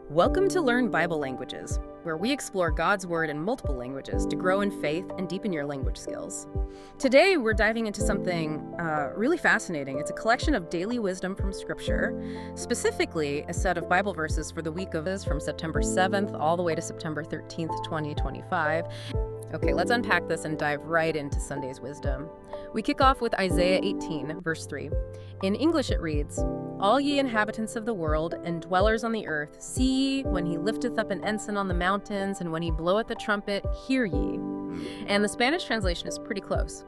Welcome to Learn Bible Languages, where we explore God's Word in multiple languages to grow in faith and deepen your language skills. Today, we're diving into something really fascinating. It's a collection of daily wisdom from Scripture, specifically a set of Bible verses for the week of from September 7th all the way to September 13th, 2025. Okay, let's unpack this and dive right into Sunday's wisdom. We kick off with Isaiah 18, verse 3. In English it reads, "All ye inhabitants of the world and dwellers on the earth, see ye, when he lifteth up an ensign on the mountains, and when he bloweth a trumpet, hear ye." And the Spanish translation is pretty close.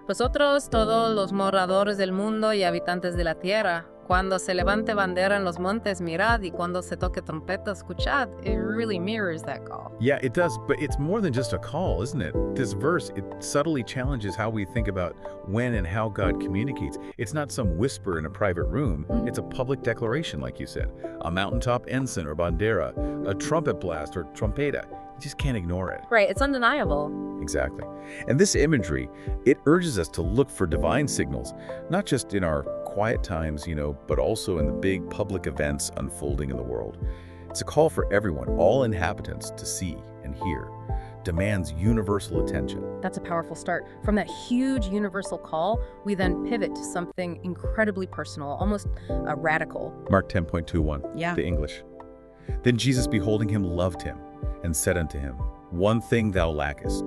Vosotros todos los moradores del mundo y habitantes de la tierra, cuando se levante bandera en los montes, mirad, y cuando se toque trompeta, escuchad. It really mirrors that call. Yeah, it does, but it's more than just a call, isn't it? This verse, it subtly challenges how we think about when and how God communicates. It's not some whisper in a private room. It's a public declaration, like you said. A mountaintop ensign or bandera, a trumpet blast or trompeta. You just can't ignore it. Right, it's undeniable. Exactly. And this imagery, it urges us to look for divine signals, not just in our quiet times, but also in the big public events unfolding in the world. It's a call for everyone, all inhabitants, to see and hear. Demands universal attention. That's a powerful start. From that huge universal call, we then pivot to something incredibly personal, almost radical. Mark 10.21, Yeah. the English. Then Jesus, beholding him, loved him, and said unto him, One thing thou lackest.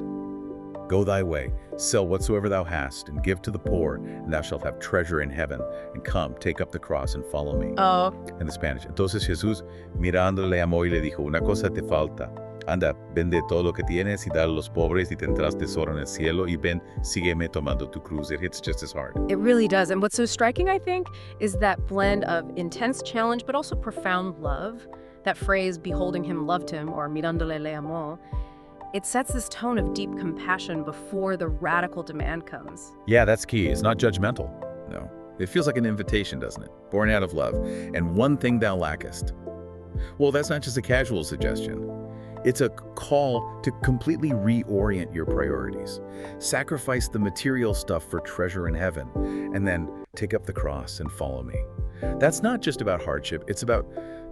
Go thy way, sell whatsoever thou hast, and give to the poor, and thou shalt have treasure in heaven. And come, take up the cross, and follow me. Oh. En Spanish. Entonces Jesús, mirándole, amó y le dijo, Una cosa te falta. Anda, vende todo lo que tienes y dale a los pobres, y tendrás tesoro en el cielo, y ven, sígueme tomando tu cruz. It hits just as hard. It really does. And what's so striking, I think, is that blend of intense challenge, but also profound love. That phrase, beholding him loved him, or mirándole le amó, it sets this tone of deep compassion before the radical demand comes. Yeah, that's key. It's not judgmental. No. It feels like an invitation, doesn't it? Born out of love. And one thing thou lackest. Well, that's not just a casual suggestion. It's a call to completely reorient your priorities. Sacrifice the material stuff for treasure in heaven, and then take up the cross and follow me. That's not just about hardship. It's about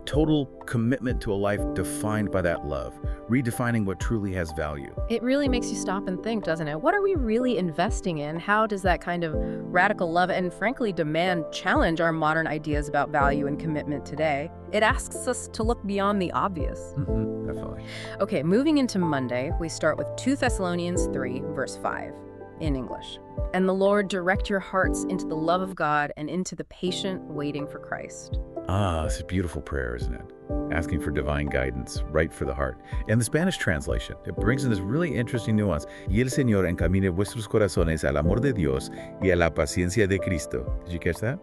total commitment to a life defined by that love, redefining what truly has value. It really makes you stop and think, doesn't it? What are we really investing in? How does that kind of radical love and, frankly, demand challenge our modern ideas about value and commitment today? It asks us to look beyond the obvious. Definitely. Okay, moving into Monday, we start with 2 Thessalonians 3, verse 5, in English. "And the Lord direct your hearts into the love of God and into the patient waiting for Christ." It's a beautiful prayer, isn't it? Asking for divine guidance, right for the heart. And the Spanish translation, it brings in this really interesting nuance. Y el Señor encamine vuestros corazones al amor de Dios y a la paciencia de Cristo. Did you catch that?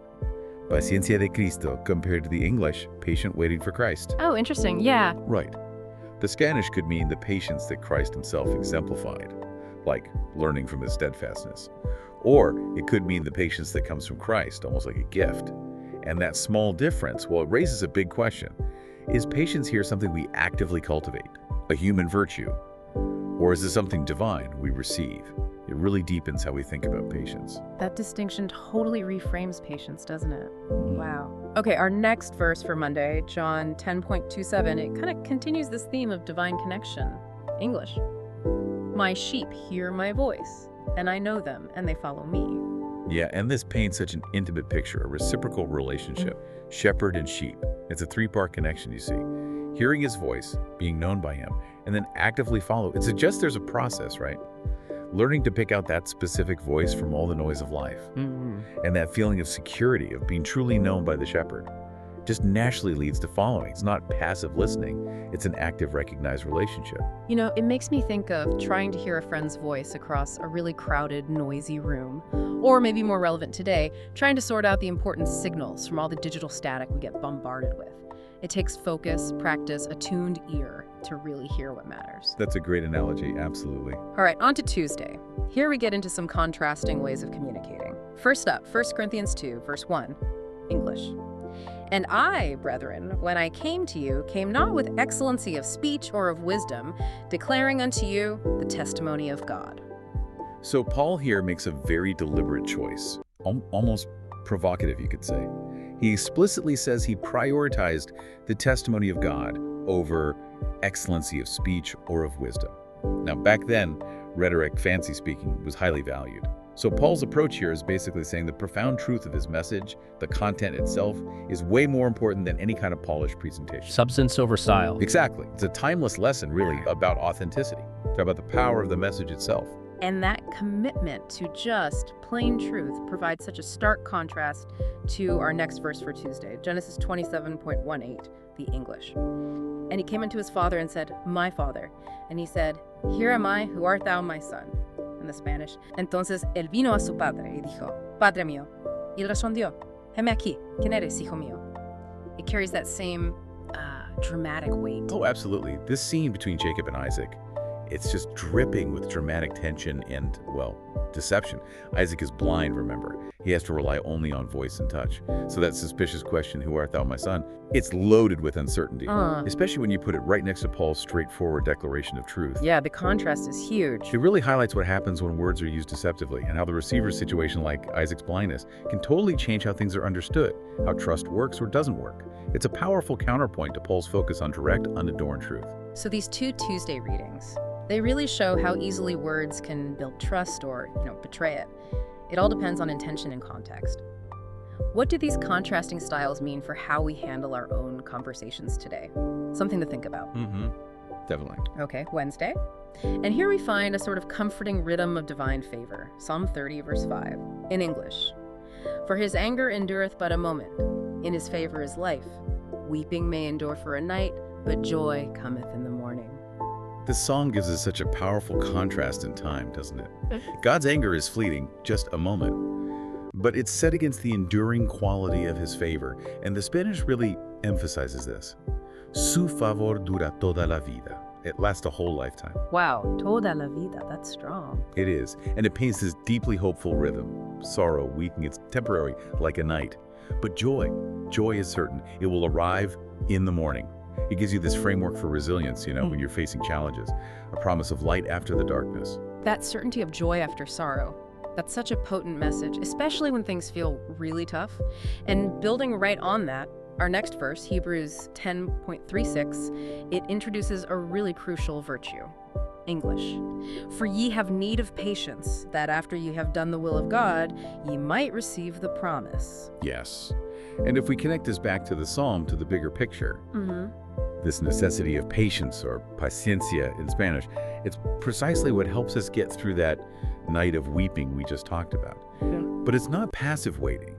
Paciencia de Cristo compared to the English, patient waiting for Christ. Oh, interesting. Yeah. Right. The Spanish could mean the patience that Christ himself exemplified, like learning from his steadfastness. Or it could mean the patience that comes from Christ, almost like a gift. And that small difference, well, it raises a big question. Is patience here something we actively cultivate, a human virtue? Or is it something divine we receive? It really deepens how we think about patience. That distinction totally reframes patience, doesn't it? Wow. Okay, our next verse for Monday, John 10.27, it kind of continues this theme of divine connection. English. "My sheep hear my voice, and I know them, and they follow me." Yeah, and this paints such an intimate picture, a reciprocal relationship, shepherd and sheep. It's a three-part connection, you see. Hearing his voice, being known by him, and then actively follow. It suggests there's a process, right? Learning to pick out that specific voice from all the noise of life. And that feeling of security, of being truly known by the shepherd, just naturally leads to following. It's not passive listening. It's an active, recognized relationship. You know, it makes me think of trying to hear a friend's voice across a really crowded, noisy room. Or maybe more relevant today, trying to sort out the important signals from all the digital static we get bombarded with. It takes focus, practice, a tuned ear to really hear what matters. That's a great analogy, absolutely. All right, on to Tuesday. Here we get into some contrasting ways of communicating. First up, 1 Corinthians 2, verse 1, English. "And I, brethren, when I came to you, came not with excellency of speech or of wisdom, declaring unto you the testimony of God." So Paul here makes a very deliberate choice, almost provocative, you could say. He explicitly says he prioritized the testimony of God over excellency of speech or of wisdom. Now, back then, rhetoric, fancy speaking, was highly valued. So Paul's approach here is basically saying the profound truth of his message, the content itself, is way more important than any kind of polished presentation. Substance over style. Exactly. It's a timeless lesson, really, about authenticity, about the power of the message itself. And that commitment to just plain truth provides such a stark contrast to our next verse for Tuesday, Genesis 27:18, the English. And he came unto his father and said, "My father." And he said, "Here am I, who art thou, my son?" In the Spanish. Entonces él vino a su padre y dijo, "Padre mío." Y él respondió, "Heme aquí, ¿quién eres, hijo mío?" It carries that same dramatic weight. Oh, absolutely. This scene between Jacob and Isaac, it's just dripping with dramatic tension and, well, deception. Isaac is blind, remember. He has to rely only on voice and touch. So that suspicious question, "Who art thou, my son?" it's loaded with uncertainty, especially when you put it right next to Paul's straightforward declaration of truth. Yeah, the contrast is huge. It really highlights what happens when words are used deceptively and how the receiver's situation, like Isaac's blindness, can totally change how things are understood, how trust works or doesn't work. It's a powerful counterpoint to Paul's focus on direct, unadorned truth. So these two Tuesday readings, they really show how easily words can build trust or, betray it. It all depends on intention and context. What do these contrasting styles mean for how we handle our own conversations today? Something to think about. Definitely. Okay, Wednesday. And here we find a sort of comforting rhythm of divine favor. Psalm 30, verse 5, in English. "For his anger endureth but a moment. In his favor is life. Weeping may endure for a night, but joy cometh in the morning." This song gives us such a powerful contrast in time, doesn't it? God's anger is fleeting, just a moment. But it's set against the enduring quality of his favor, and the Spanish really emphasizes this. Su favor dura toda la vida. It lasts a whole lifetime. Wow, toda la vida, that's strong. It is, and it paints this deeply hopeful rhythm. Sorrow, weeping, it's temporary, like a night. But joy is certain. It will arrive in the morning. It gives you this framework for resilience, when you're facing challenges, a promise of light after the darkness. That certainty of joy after sorrow, that's such a potent message, especially when things feel really tough. And building right on that, our next verse, Hebrews 10:36, it introduces a really crucial virtue. English. "For ye have need of patience, that after ye have done the will of God, ye might receive the promise." Yes. And if we connect this back to the psalm, to the bigger picture, this necessity of patience, or paciencia in Spanish, it's precisely what helps us get through that night of weeping we just talked about. But it's not passive waiting.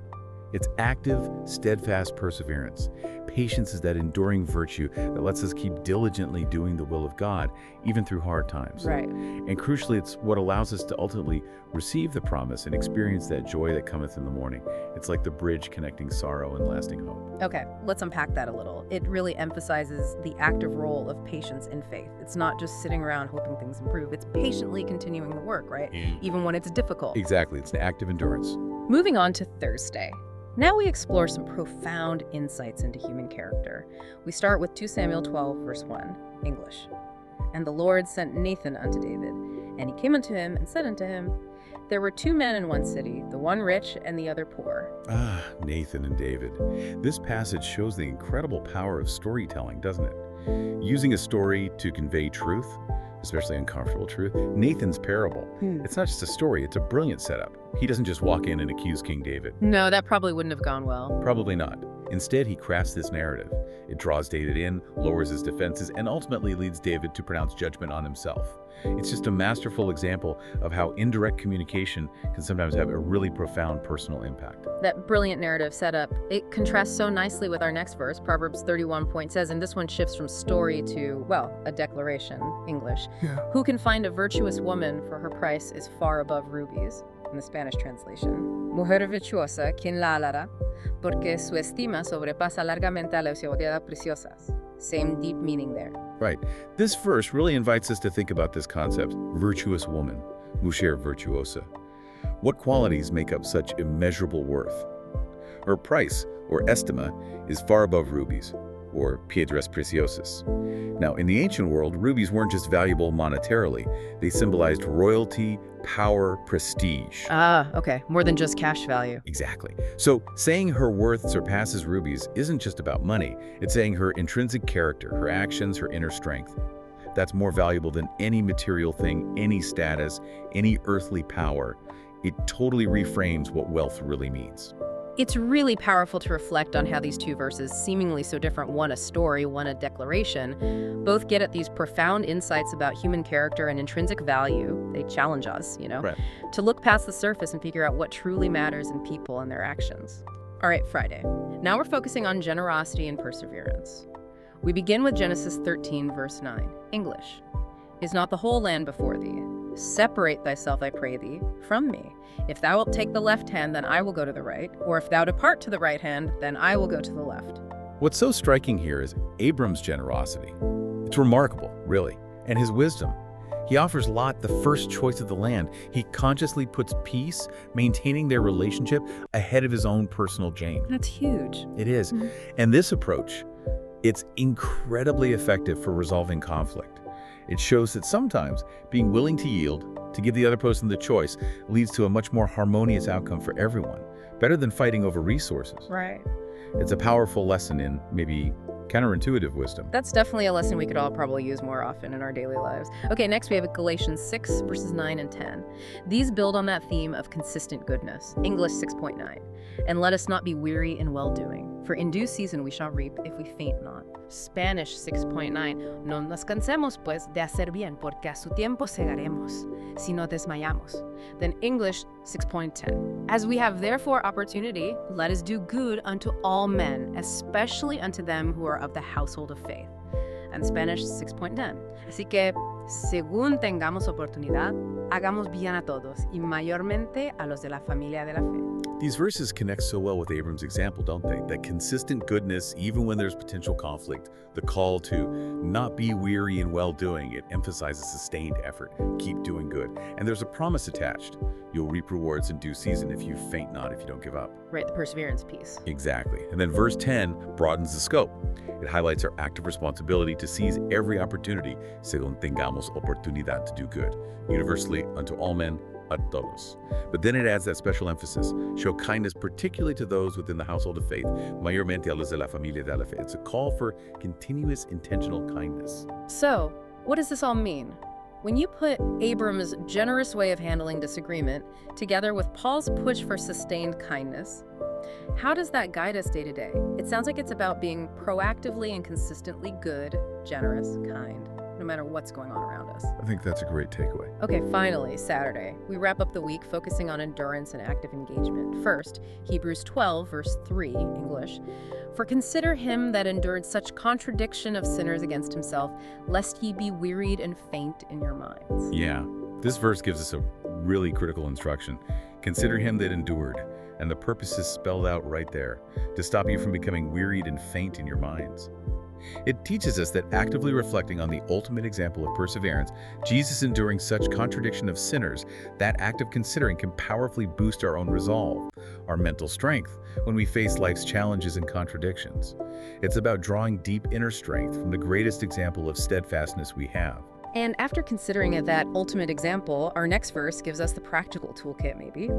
It's active, steadfast perseverance. Patience is that enduring virtue that lets us keep diligently doing the will of God, even through hard times. Right. And crucially, it's what allows us to ultimately receive the promise and experience that joy that cometh in the morning. It's like the bridge connecting sorrow and lasting hope. Okay, let's unpack that a little. It really emphasizes the active role of patience in faith. It's not just sitting around hoping things improve. It's patiently continuing the work, right? Even when it's difficult. Exactly. It's an active endurance. Moving on to Thursday. Now we explore some profound insights into human character. We start with 2 Samuel 12, verse 1, English. "And the Lord sent Nathan unto David, and he came unto him and said unto him, There were two men in one city, the one rich and the other poor." Ah, Nathan and David. This passage shows the incredible power of storytelling, doesn't it? Using a story to convey truth, especially uncomfortable truth. Nathan's parable. It's not just a story, it's a brilliant setup. He doesn't just walk in and accuse King David. No, that probably wouldn't have gone well. Probably not. Instead, he crafts this narrative. It draws David in, lowers his defenses, and ultimately leads David to pronounce judgment on himself. It's just a masterful example of how indirect communication can sometimes have a really profound personal impact. That brilliant narrative setup, it contrasts so nicely with our next verse. Proverbs 31 says, and this one shifts from story to, well, a declaration, English. Who can find a virtuous woman, for her price is far above rubies? In the Spanish translation. Mujer virtuosa, quien la hallará, porque su estima sobrepasa largamente a las joyas preciosas. Same deep meaning there. Right. This verse really invites us to think about this concept, virtuous woman, mujer virtuosa. What qualities make up such immeasurable worth? Her price, or estima, is far above rubies. or piedras preciosas. Now, in the ancient world, rubies weren't just valuable monetarily. They symbolized royalty, power, prestige. Ah, okay. More than just cash value. Exactly. So saying her worth surpasses rubies isn't just about money. It's saying her intrinsic character, her actions, her inner strength. That's more valuable than any material thing, any status, any earthly power. It totally reframes what wealth really means. It's really powerful to reflect on how these two verses, seemingly so different, one a story, one a declaration, both get at these profound insights about human character and intrinsic value. They challenge us, Right. to look past the surface and figure out what truly matters in people and their actions. All right, Friday. Now we're focusing on generosity and perseverance. We begin with Genesis 13, verse 9. English. Is not the whole land before thee? Separate thyself, I pray thee, from me. If thou wilt take the left hand, then I will go to the right. Or if thou depart to the right hand, then I will go to the left. What's so striking here is Abram's generosity. It's remarkable, really, and his wisdom. He offers Lot the first choice of the land. He consciously puts peace, maintaining their relationship, ahead of his own personal gain. That's huge. It is. And this approach, it's incredibly effective for resolving conflict. It shows that sometimes being willing to yield, to give the other person the choice, leads to a much more harmonious outcome for everyone, better than fighting over resources. Right. It's a powerful lesson in maybe counterintuitive wisdom. That's definitely a lesson we could all probably use more often in our daily lives. Okay, next we have Galatians 6, verses 9 and 10. These build on that theme of consistent goodness. English 6.9. And let us not be weary in well-doing, for in due season we shall reap if we faint not. Spanish 6.9. No nos cansemos, pues, de hacer bien, porque a su tiempo segaremos, si no desmayamos. Then English 6.10. As we have therefore opportunity, let us do good unto all men, especially unto them who are of the household of faith. And Spanish 6.10. Así que, según tengamos oportunidad, hagamos bien a todos, y mayormente a los de la familia de la fe. These verses connect so well with Abram's example, don't they? That consistent goodness, even when there's potential conflict, the call to not be weary in well-doing, it emphasizes sustained effort, keep doing good. And there's a promise attached. You'll reap rewards in due season if you faint not, if you don't give up. Right, the perseverance piece. Exactly. And then verse 10 broadens the scope. It highlights our active responsibility to seize every opportunity, según tengamos oportunidad to do good, universally unto all men, a todos. But then it adds that special emphasis, show kindness particularly to those within the household of faith, mayormente a los de la familia de la fe. It's a call for continuous intentional kindness. So, what does this all mean? When you put Abram's generous way of handling disagreement together with Paul's push for sustained kindness, how does that guide us day to day? It sounds like it's about being proactively and consistently good, generous, kind, no matter what's going on around us. I think that's a great takeaway. Okay, finally, Saturday. We wrap up the week focusing on endurance and active engagement. First, Hebrews 12, verse 3, English. For consider him that endured such contradiction of sinners against himself, lest ye be wearied and faint in your minds. Yeah, this verse gives us a really critical instruction. Consider him that endured, and the purpose is spelled out right there, to stop you from becoming wearied and faint in your minds. It teaches us that actively reflecting on the ultimate example of perseverance, Jesus enduring such contradiction of sinners, that act of considering can powerfully boost our own resolve, our mental strength, when we face life's challenges and contradictions. It's about drawing deep inner strength from the greatest example of steadfastness we have. And after considering that ultimate example, our next verse gives us the practical toolkit, maybe,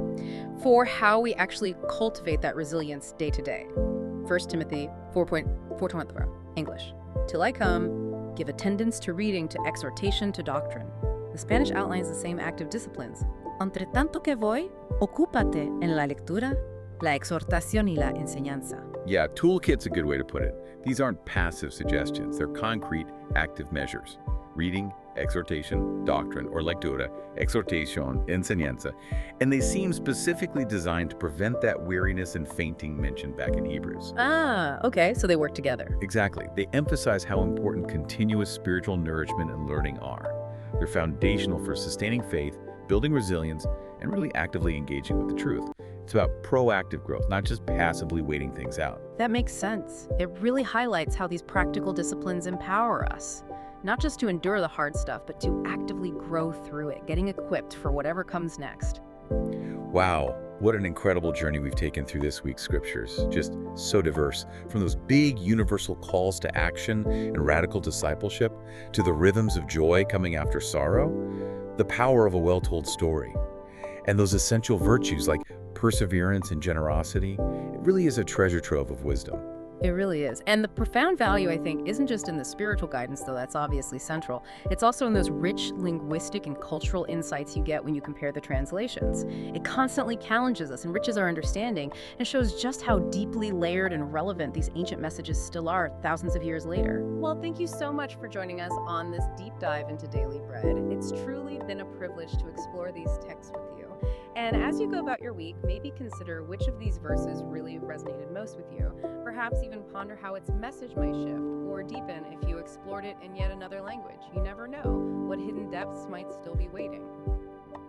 for how we actually cultivate that resilience day to day. 1 Timothy 4:4, English. Till I come, give attendance to reading, to exhortation, to doctrine. The Spanish outlines the same active disciplines. Entre tanto que voy, ocúpate en la lectura, la exhortación y la enseñanza. Yeah, toolkit's a good way to put it. These aren't passive suggestions, they're concrete, active measures. Reading, exhortation, doctrine, or lectura, exhortation, enseñanza, and they seem specifically designed to prevent that weariness and fainting mentioned back in Hebrews. Ah, okay, so they work together. Exactly. They emphasize how important continuous spiritual nourishment and learning are. They're foundational for sustaining faith, building resilience, and really actively engaging with the truth. It's about proactive growth, not just passively waiting things out. That makes sense. It really highlights how these practical disciplines empower us. Not just to endure the hard stuff, but to actively grow through it, getting equipped for whatever comes next. Wow, What an incredible journey we've taken through this week's scriptures. Just so diverse, from those big universal calls to action and radical discipleship, to the rhythms of joy coming after sorrow, the power of a well-told story, and those essential virtues like perseverance and generosity. It really is a treasure trove of wisdom. It really is. And the profound value, I think, isn't just in the spiritual guidance, though that's obviously central. It's also in those rich linguistic and cultural insights you get when you compare the translations. It constantly challenges us, enriches our understanding, and shows just how deeply layered and relevant these ancient messages still are thousands of years later. Well, thank you so much for joining us on this deep dive into Daily Bread. It's truly been a privilege to explore these texts with you. And as you go about your week, maybe consider which of these verses really resonated most with you. Perhaps even ponder how its message might shift or deepen if you explored it in yet another language. You never know what hidden depths might still be waiting.